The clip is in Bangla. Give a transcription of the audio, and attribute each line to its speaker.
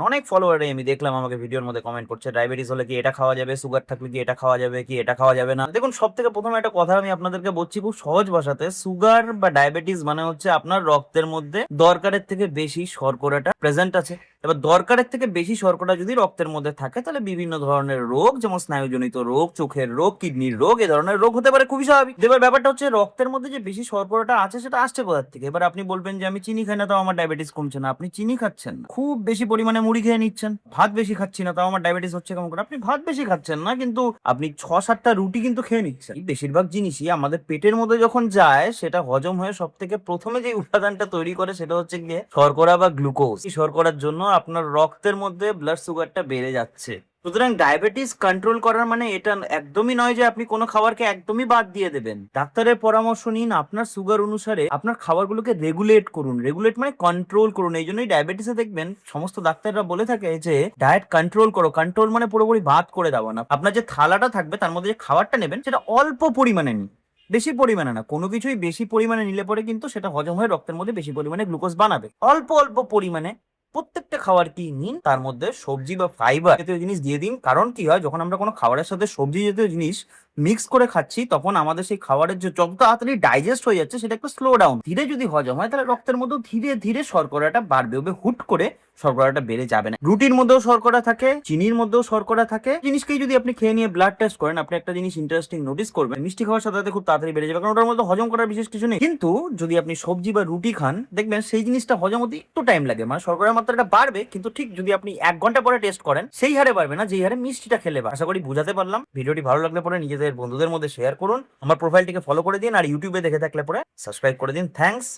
Speaker 1: অনেক ফলোয়ারে আমি দেখলাম আমাকে ভিডিওর মধ্যে কমেন্ট করছে ডায়াবেটিস হলে কি এটা খাওয়া যাবে, সুগার থাকলে কি এটা খাওয়া যাবে, কি এটা খাওয়া যাবে না। দেখুন, সব থেকে প্রথমে একটা কথা আমি আপনাদেরকে বলছি খুব সহজ ভাষাতে, সুগার বা ডায়াবেটিস মানে হচ্ছে আপনার রক্তের মধ্যে দরকারের থেকে বেশি শর্করাটা প্রেজেন্ট আছে। এবার দরকারের থেকে বেশি শর্করা যদি রক্তের মধ্যে থাকে তাহলে বিভিন্ন ধরনের রোগ, যেমন স্নায়ুজনিত রোগ, চোখের রোগ, কিডনির রোগ, এ ধরনের রোগ হতে পারে, খুবই স্বাভাবিক। এবার ব্যাপারটা হচ্ছে রক্তের মধ্যে যে বেশি শর্করাটা আছে সেটা আসছে কোথা থেকে। এবার আপনি বলবেন যে আমি চিনি খাই না তাও আমার ডায়াবেটিস কমছে না। আপনি চিনি খাচ্ছেন না, খুব বেশি পরিমাণে মুড়ি খেয়ে নিচ্ছেন। ভাত বেশি খাচ্ছি না তাও আমার ডায়াবেটিস হচ্ছে কেমন করে। আপনি ভাত বেশি খাচ্ছেন না কিন্তু আপনি 6-7টা রুটি কিন্তু খেয়ে নিচ্ছেন। এই বেশিরভাগ জিনিসই আমাদের পেটের মধ্যে যখন যায় সেটা হজম হয়ে সব থেকে প্রথমে যে উপাদানটা তৈরি করে সেটা হচ্ছে গিয়ে শর্করা বা গ্লুকোজ। এই শর্করার জন্য আপনার রক্তের মধ্যে ব্লাড সুগারটা বেড়ে যাচ্ছে। সুতরাং ডায়াবেটিস কন্ট্রোল করার মানে এটা একদমই নয় যে আপনি কোনো খাবারকে একদমই বাদ দিয়ে দেবেন। ডাক্তারের পরামর্শ নিন, আপনার সুগার অনুসারে আপনার খাবারগুলোকে রেগুলেট করুন। রেগুলেট মানে কন্ট্রোল করুন। এই জন্যই ডায়াবেটিসে দেখবেন সমস্ত ডাক্তাররা বলে থাকে যে ডায়েট কন্ট্রোল করো। কন্ট্রোল মানে পুরোপুরি বাদ করে দেওয়া না। আপনার যে থালাটা থাকবে তার মধ্যে যে খাবারটা নেবেন সেটা অল্প পরিমাণে নিন, বেশি পরিমাণে না। কোনো কিছুই বেশি পরিমাণে নিলে পরে কিন্তু সেটা হজম হয়ে রক্তের মধ্যে বেশি পরিমাণে গ্লুকোজ বানাবে। অল্প অল্প পরিমাণে প্রত্যেকটা খাবার কি নিন, তার মধ্যে সবজি বা ফাইবার জাতীয় জিনিস দিয়ে দিন। কারণ কি হয়, যখন আমরা কোনো খাবারের সাথে সবজি জাতীয় জিনিস মিক্স করে খাচ্ছি তখন আমাদের সেই খাবারের যে যত তাড়াতাড়ি ডাইজেস্ট হয়ে যাচ্ছে সেটা একটু স্লো ডাউন, ধীরে যদি হজম হয় তাহলে রক্তের মধ্যেও ধীরে ধীরে শর্করাটা বাড়বে। ওবে হুট করে শর্করাটা বেড়ে যাবে না। রুটির মধ্যেও শর্করা থাকে, চিনির মধ্যেও শর্করা থাকে। জিনিসকেই যদি আপনি খেয়ে নিয়ে ব্লাড টেস্ট করেন, আপনি একটা জিনিস ইন্টারেস্টিং নোটিস করবেন, মিষ্টি খাওয়ার সাথে সাথে খুব তাড়াতাড়ি বেড়ে যাবে, কারণ ওটার মধ্যে হজম করার বিশেষ কিছু নেই। কিন্তু যদি আপনি সবজি বা রুটি খান দেখবেন সেই জিনিসটা হজম হতে একটু টাইম লাগে, মানে শর্করার মাত্রাটা বাড়বে কিন্তু ঠিক যদি আপনি 1 ঘন্টা পরে টেস্ট করেন সেই হারে বাড়বে না যেই হারে মিষ্টিটা খেলে। আশা করি বুঝাতে পারলাম। ভিডিওটি ভালো লাগলে পরে নিজেদের বন্ধুদের মধ্যে শেয়ার করুন, আমার প্রোফাইলটিকে ফলো করে দিন, আর ইউটিউবে দেখে থাকলে পরে সাবস্ক্রাইব করে দিন। থ্যাঙ্কস।